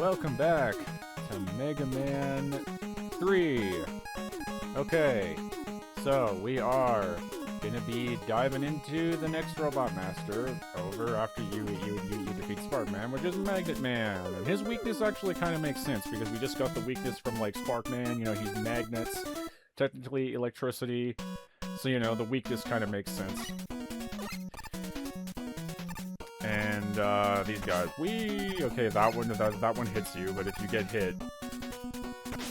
welcome back to Megaman 3. Okay, so we are gonna be diving into the next Robot Master over after you defeat Sparkman, which is Magnet Man. And his weakness actually kind of makes sense because we just got the weakness from like Sparkman. You know, he's magnets, technically electricity, so you know the weakness kind of makes sense. And these guys, okay, that one hits you, but if you get hit,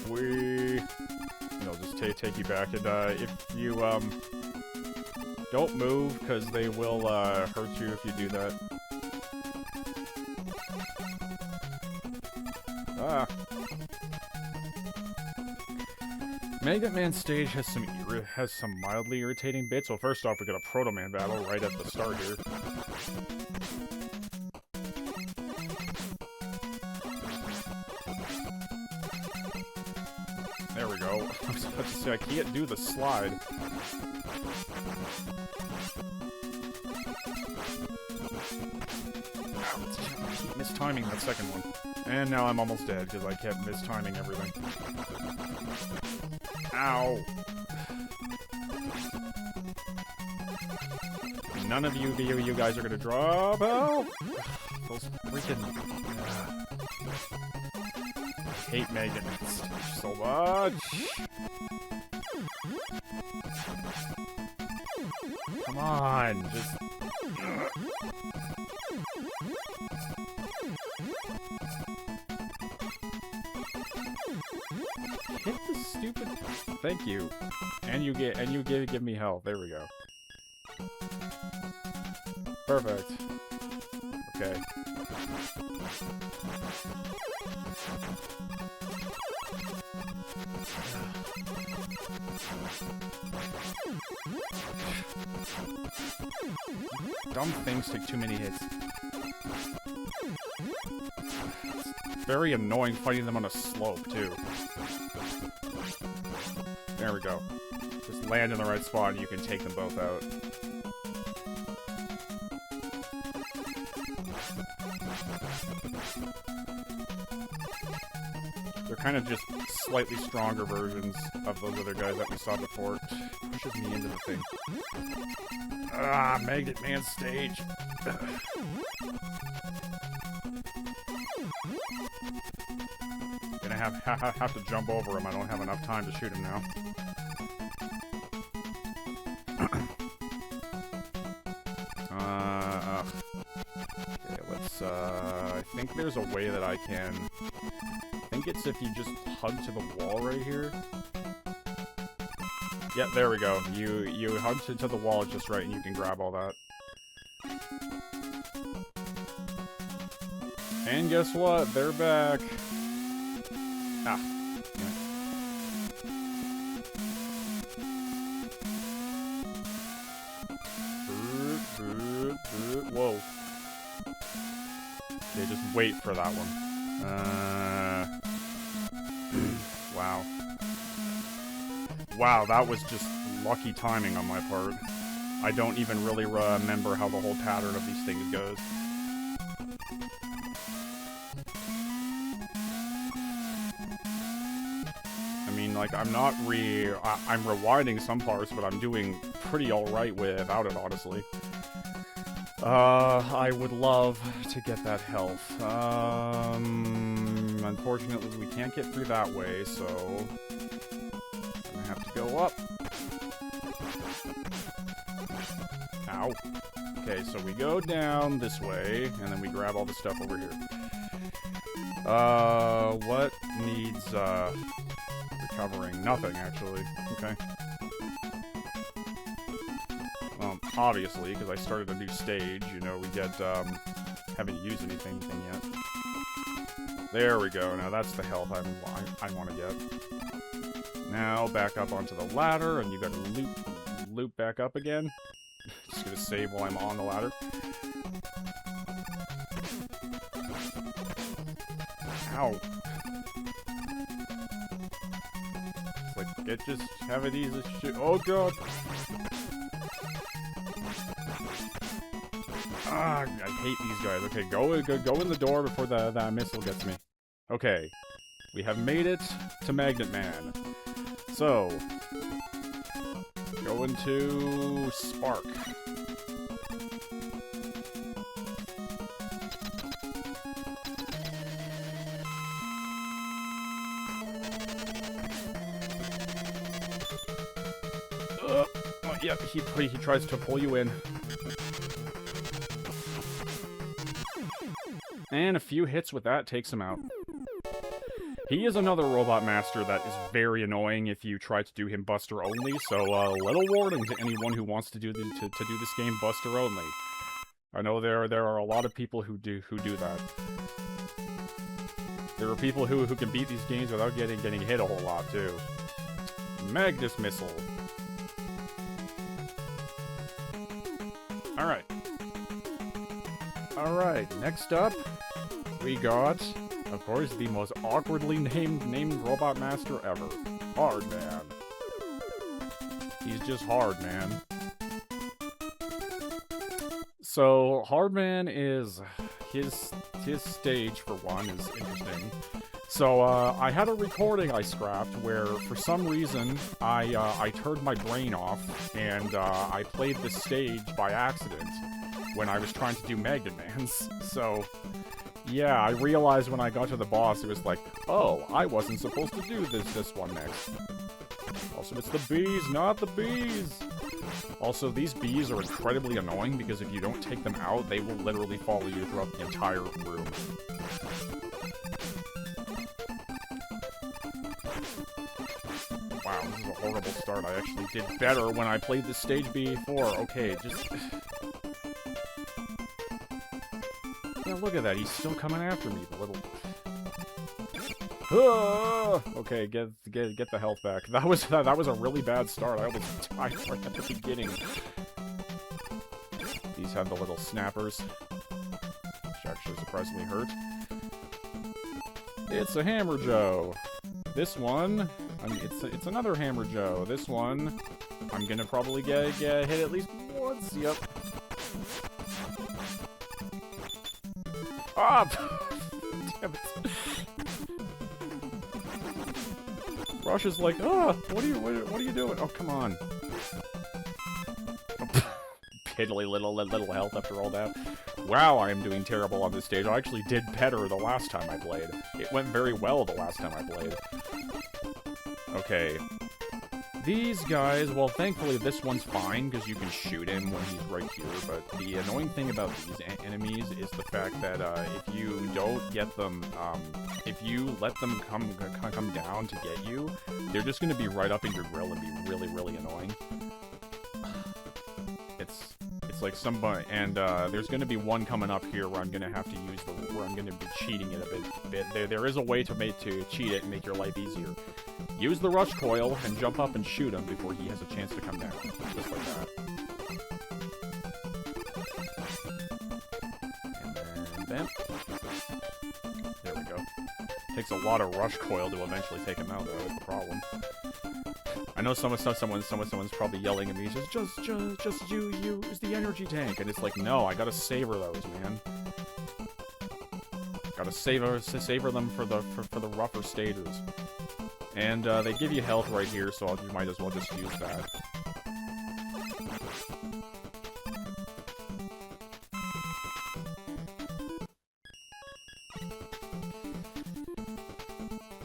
they'll just take you back. And if you don't move, because they will hurt you if you do that. Magnet Man stage has some mildly irritating bits. So first off, we got a Proto Man battle right at the start here. There we go. I was about to say, I can't do the slide. Ow, I keep mistiming that second one. And now I'm almost dead, because I kept mistiming everything. Ow! None of you guys are gonna drop out! Those freaking... I hate Magnet Man stage so much! Come on, just... Hit the stupid... Thank you. And you give me health. There we go. Perfect. Okay. Dumb things take too many hits. It's very annoying fighting them on a slope, too. There we go. Just land in the right spot and you can take them both out. They're kind of just slightly stronger versions of those other guys that we saw before. Pushes me into the thing. Ah, Magnet Man stage. Gonna have to jump over him. I don't have enough time to shoot him now. Okay, let's, I think there's a way that I can... I think it's if you just hug to the wall right here. Yeah, there we go. You hug to the wall just right and you can grab all that. And guess what? They're back. Ah. Whoa. Okay, just wait for that one. Wow. Wow, that was just lucky timing on my part. I don't even really remember how the whole pattern of these things goes. I mean, like, I'm not I'm rewinding some parts, but I'm doing pretty alright without it, honestly. I would love to get that health. Unfortunately, we can't get through that way, so... I'm gonna have to go up. Ow. Okay, so we go down this way, and then we grab all the stuff over here. What needs, recovering? Nothing, actually. Okay. Obviously, because I started a new stage, you know, we get, haven't used anything yet. There we go, now that's the health I want to get. Now, back up onto the ladder, and you gotta loop back up again. Just gonna save while I'm on the ladder. Ow. It's like, get just have it easy shit. Oh god! Ah, I hate these guys. Okay, go in the door before the missile gets me. Okay, we have made it to Magnet Man. So, go into Spark. Yep, he tries to pull you in. And a few hits with that takes him out. He is another Robot Master that is very annoying if you try to do him Buster only, so little warning to anyone who wants to do this game Buster only. I know there are a lot of people who do that. There are people who can beat these games without getting hit a whole lot too. Magnus Missile. Alright, next up, we got, of course, the most awkwardly named Robot Master ever. Hard Man. He's just hard, man. So, Hard Man is... His stage, for one, is interesting. So, I had a recording I scrapped where, for some reason, I turned my brain off, and I played the stage by accident when I was trying to do Magnet Mans. So, yeah, I realized when I got to the boss, it was like, oh, I wasn't supposed to do this one next. Also, it's the bees, not the bees! Also, these bees are incredibly annoying because if you don't take them out, they will literally follow you throughout the entire room. Wow, this is a horrible start. I actually did better when I played this stage before. Okay, just... Yeah, look at that. He's still coming after me, the little... Okay, get the health back. That was a really bad start. I almost died right at the beginning. These have the little snappers, which actually surprisingly hurt. It's a Hammer Joe. This one, it's another Hammer Joe. This one, I'm gonna probably get hit at least once. Yep. Ah! Damn it. Rush is like, oh, what are you doing? Oh, come on. Piddly little health after all that. Wow, I am doing terrible on this stage. I actually did better the last time I played. It went very well the last time I played. Okay. These guys, well, thankfully this one's fine, because you can shoot him when he's right here, but the annoying thing about these enemies is the fact that, if you don't get them, if you let them come down to get you, they're just gonna be right up in your grill and be really, really annoying. It's like somebody, and, there's gonna be one coming up here where I'm gonna have to use where I'm gonna be cheating it a bit. There is a way to cheat it and make your life easier. Use the rush coil and jump up and shoot him before he has a chance to come down. Just like that. And then, bam. There we go. Takes a lot of rush coil to eventually take him out, though, is the problem. I know someone's probably yelling at me, just you use the energy tank, and it's like, no, I gotta savor those, man. Gotta savor them for the rougher stages. And they give you health right here, so you might as well just use that.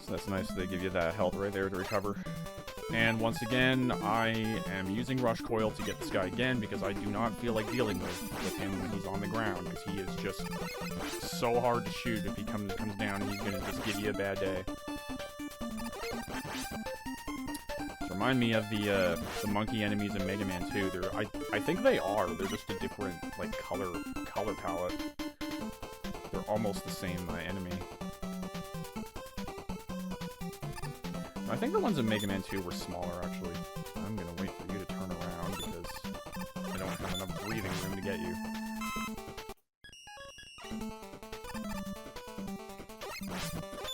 So that's nice, they give you that health right there to recover. And once again, I am using Rush Coil to get this guy again, because I do not feel like dealing with him when he's on the ground, because he is just so hard to shoot if he comes down, and he's gonna just give you a bad day. Remind me of the monkey enemies in Mega Man 2. I think they're just a different like color palette. They're almost the same enemy. I think the ones in Mega Man 2 were smaller actually. I'm gonna wait for you to turn around because I don't have enough breathing room to get you.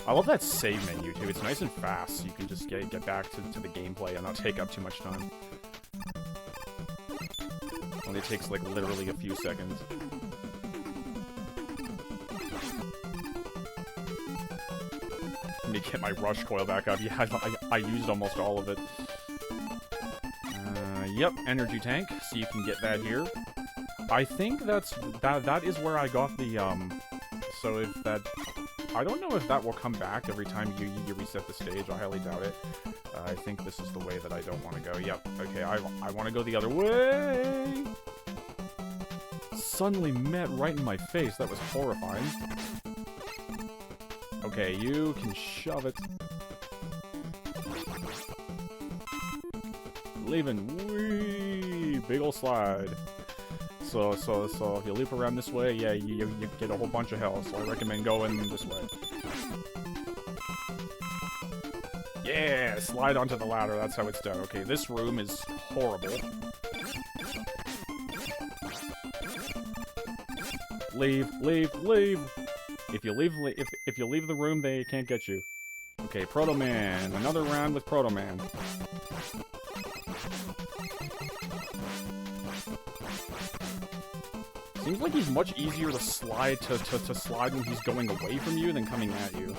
I love that save menu, too. It's nice and fast, so you can just get back to the gameplay and not take up too much time. Only takes, like, literally a few seconds. get my rush coil back up. Yeah, I used almost all of it. Yep, energy tank, so you can get that here. I think that is where I got the, so if that... I don't know if that will come back every time you reset the stage. I highly doubt it. I think this is the way that I don't want to go. Yep, okay, I want to go the other way! Suddenly met right in my face. That was horrifying. Okay, you can shove it. Leaving. Whee! Big ol' slide. So if you loop around this way, yeah, you get a whole bunch of health, so I recommend going this way. Yeah! Slide onto the ladder, that's how it's done. Okay, this room is horrible. Leave, leave, leave! If you leave the room, they can't get you. Okay, Proto Man. Another round with Proto Man. Seems like he's much easier to slide to slide when he's going away from you than coming at you.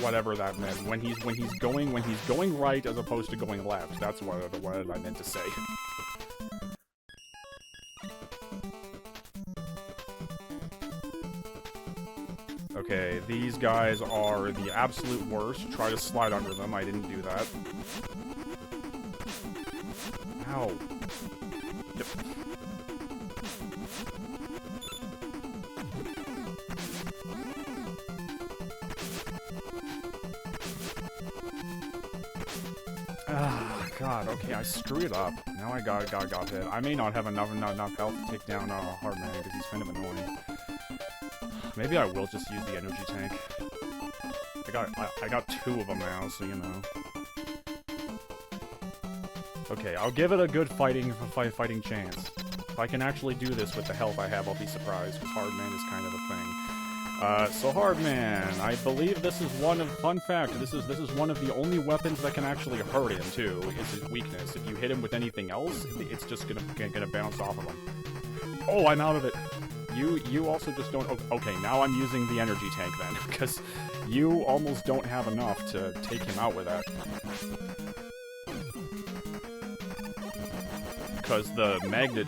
Whatever that meant. When he's going right as opposed to going left. That's what I meant to say. Okay, these guys are the absolute worst. Try to slide under them. I didn't do that. Ow. Yep. Ah, God, okay, I screwed it up. Now I got hit. I may not have enough health to take down Hard Man because he's kind of annoying. Maybe I will just use the energy tank. I got two of them now, so you know. Okay, I'll give it a good fighting chance. If I can actually do this with the health I have, I'll be surprised, because Hard Man is kind of a thing. So Hard Man, I believe this is one of, fun fact, this is one of the only weapons that can actually hurt him too, is his weakness. If you hit him with anything else, it's just gonna bounce off of him. Oh, I'm out of it! You also just don't... Okay, now I'm using the energy tank then, because you almost don't have enough to take him out with that. Because the magnet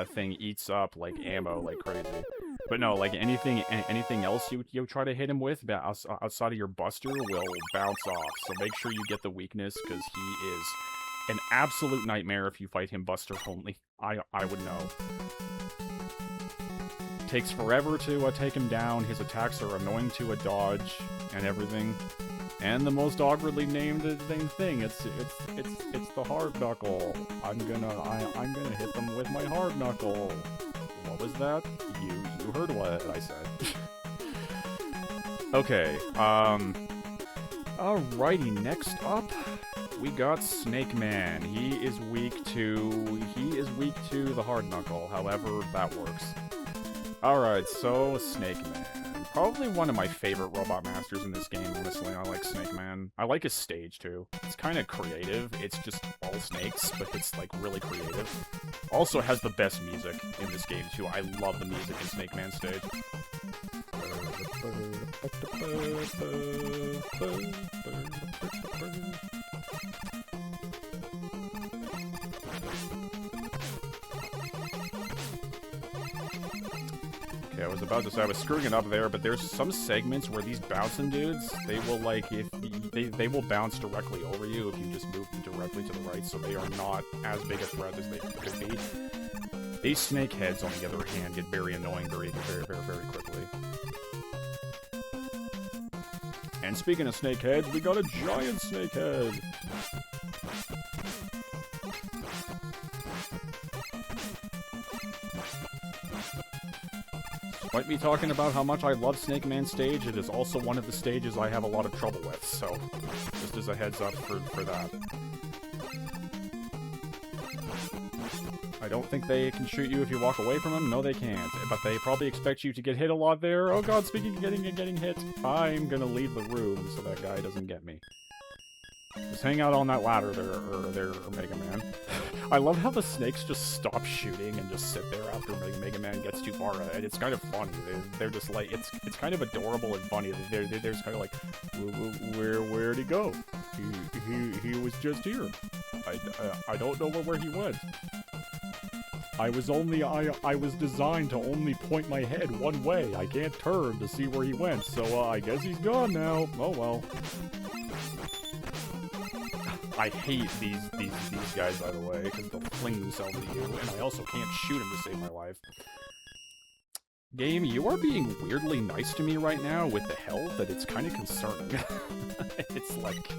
thing eats up, like, ammo like crazy. But no, like, anything else you try to hit him with outside of your buster will bounce off. So make sure you get the weakness, because he is an absolute nightmare if you fight him buster only. I would know. Takes forever to take him down. His attacks are annoying to dodge and everything. And the most awkwardly named thing, it's the hard knuckle. I'm gonna hit them with my hard knuckle. What was that? You heard what I said. Okay, alrighty, next up we got Snake Man. He is weak to the hard knuckle, however that works. Alright, so Snake Man. Probably one of my favorite Robot Masters in this game, honestly. I like Snake Man. I like his stage, too. It's kind of creative. It's just all snakes, but it's, like, really creative. Also has the best music in this game, too. I love the music in Snake Man's stage. Okay, I was about to say I was screwing it up there, but there's some segments where these bouncing dudes, they will like they will bounce directly over you if you just move them directly to the right, so they are not as big a threat as they could be. These snake heads, on the other hand, get very annoying very quickly. And speaking of snake heads, we got a giant snake head. Despite me talking about how much I love Snake Man's stage, it is also one of the stages I have a lot of trouble with, so just as a heads up for that. I don't think they can shoot you if you walk away from them. No, they can't. But they probably expect you to get hit a lot there. Oh god, speaking of getting hit, I'm gonna leave the room so that guy doesn't get me. Just hang out on that ladder there, Mega Man. I love how the snakes just stop shooting and just sit there after Mega Man gets too far ahead. It's kind of funny. They're just like, it's kind of adorable and funny. They're just kind of like, where'd he go? He was just here. I don't know where he went. I was designed to only point my head one way. I can't turn to see where he went, so I guess he's gone now. Oh well. I hate these guys, by the way, because they'll fling themselves at you, and I also can't shoot them to save my life. Game, you are being weirdly nice to me right now with the health, that it's kind of concerning. It's like,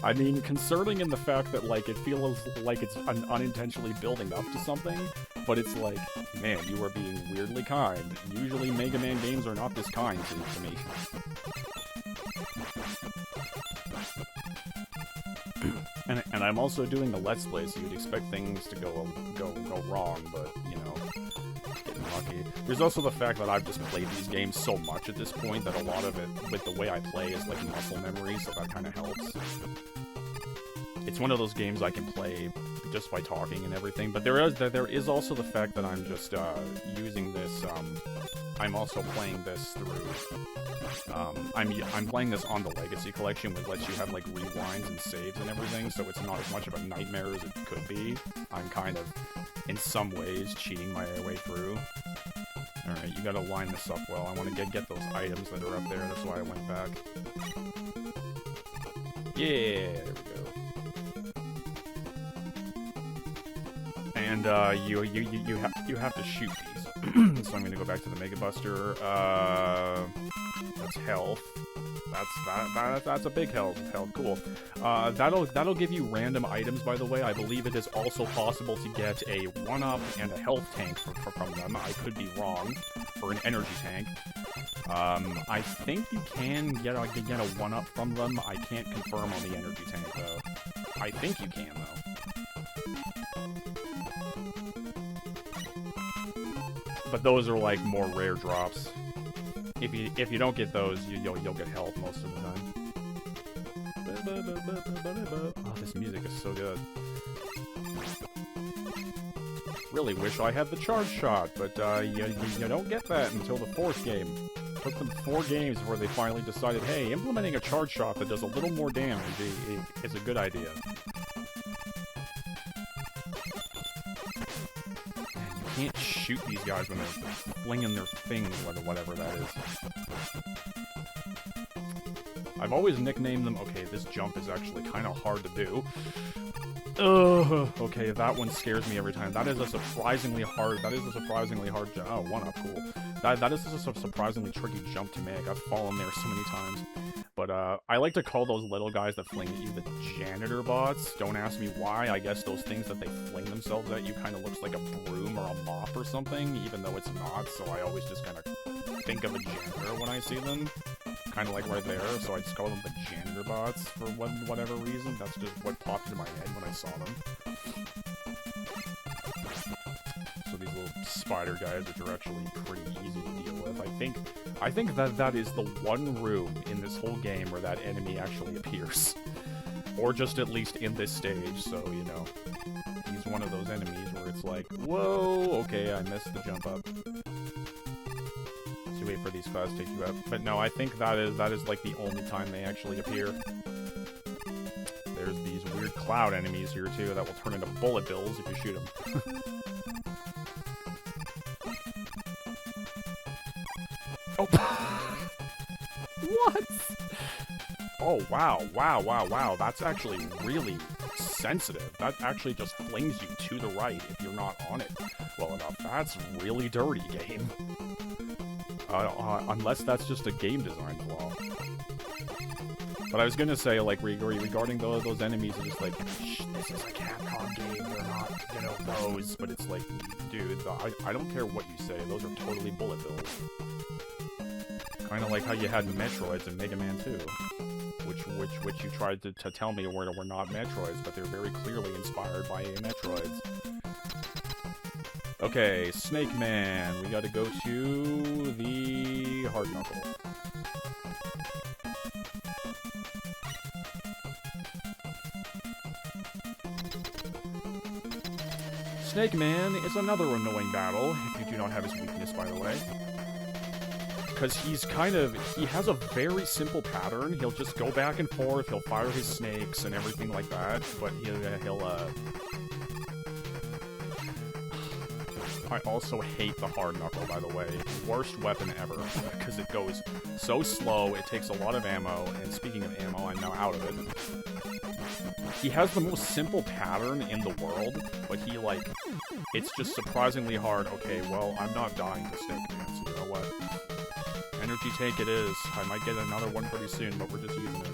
I mean, concerning in the fact that, like, it feels like it's unintentionally building up to something, but it's like, man, you are being weirdly kind. Usually Mega Man games are not this kind to me. And I'm also doing a Let's Play, so you'd expect things to go wrong, but, you know, getting lucky. There's also the fact that I've just played these games so much at this point that a lot of it, with the way I play, is like muscle memory, so that kind of helps. It's one of those games I can play just by talking and everything, but there is also the fact that I'm just using this, I'm also playing this through, I'm playing this on the Legacy Collection, which lets you have, like, rewinds and saves and everything, so it's not as much of a nightmare as it could be. I'm kind of, in some ways, cheating my way through. Alright, you gotta line this up well. I want to get those items that are up there, that's why I went back. Yeah, there we go. And, you have to shoot these. So I'm gonna go back to the Mega Buster. That's health. That's a big health. Cool. That'll give you random items, by the way. I believe it is also possible to get a 1-up and a health tank from them. I could be wrong. Or an energy tank. I think you can get a 1-up from them. I can't confirm on the energy tank, though. I think you can, though. But those are, like, more rare drops. If you don't get those, you'll get health most of the time. Oh, this music is so good. Really wish I had the charge shot, but you don't get that until the 4th game. Took them 4 games before they finally decided, hey, implementing a charge shot that does a little more damage is a good idea. Can't shoot these guys when they're flinging their things, whatever that is. I've always nicknamed them. Okay, this jump is actually kind of hard to do. Okay, that one scares me every time. That is a surprisingly hard jump. Oh, 1-up, cool. That is a surprisingly tricky jump to make. I've fallen there so many times. But, I like to call those little guys that fling at you the janitor bots. Don't ask me why. I guess those things that they fling themselves at you kind of looks like a broom or a mop or something, even though it's not, so I always just kind of think of a janitor when I see them. Kind of like right there, so I just call them the janitor bots for whatever reason. That's just what popped into my head when I saw them. So these little spider guys, which are actually pretty easy to deal with. I think that is the one room in this whole game where that enemy actually appears. Or just at least in this stage, so, you know. He's one of those enemies where it's like, whoa, okay, I missed the jump up. So wait for these clouds to take you up. But no, I think that is like the only time they actually appear. There's these weird cloud enemies here too that will turn into bullet bills if you shoot them. Oh. What? Oh, wow. That's actually really sensitive. That actually just flings you to the right if you're not on it well enough. That's really dirty, game. Unless that's just a game design flaw. But I was gonna say, like, regarding those enemies, it's just like, shh, this is a Capcom game, they're not, you know, those. But it's like, dude, I don't care what you say, those are totally bullet bills. Kind of like how you had Metroids in Mega Man 2. Which you tried to tell me were not Metroids, but they're very clearly inspired by Metroids. Okay, Snake Man. We gotta go to the Hard Knuckle. Snake Man is another annoying battle, if you do not have his weakness, by the way. Because he has a very simple pattern. He'll just go back and forth, he'll fire his snakes and everything like that, but I also hate the hard knuckle, by the way. Worst weapon ever, because it goes so slow, it takes a lot of ammo, and speaking of ammo, I'm now out of it. He has the most simple pattern in the world, but it's just surprisingly hard. Okay, well, I'm not dying to Snake Man, so you know what? Energy tank it is. I might get another one pretty soon, but we're just using it.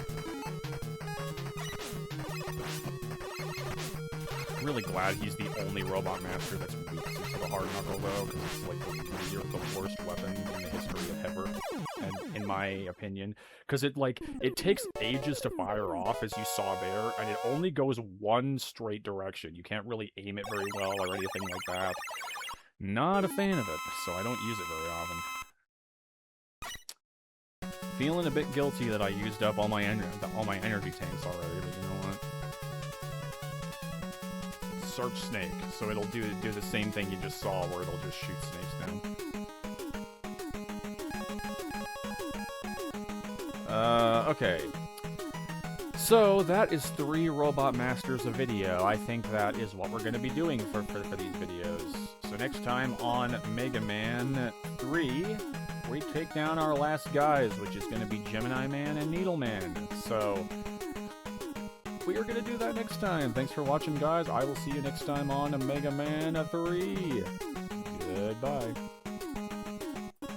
I'm really glad he's the only Robot Master that's weak to the hard knuckle, though, because it's like the worst weapon in the history of ever, and in my opinion. Because it takes ages to fire off, as you saw there, and it only goes one straight direction. You can't really aim it very well or anything like that. Not a fan of it, so I don't use it very often. Feeling a bit guilty that I used up all my energy tanks already, but you know what? Search snake, so it'll do the same thing you just saw, where it'll just shoot snakes down. Okay. So, that is 3 Robot Masters a video. I think that is what we're going to be doing for these videos. So next time on Mega Man 3, we take down our last guys, which is going to be Gemini Man and Needle Man. So, we are going to do that next time. Thanks for watching, guys. I will see you next time on Mega Man 3. Goodbye.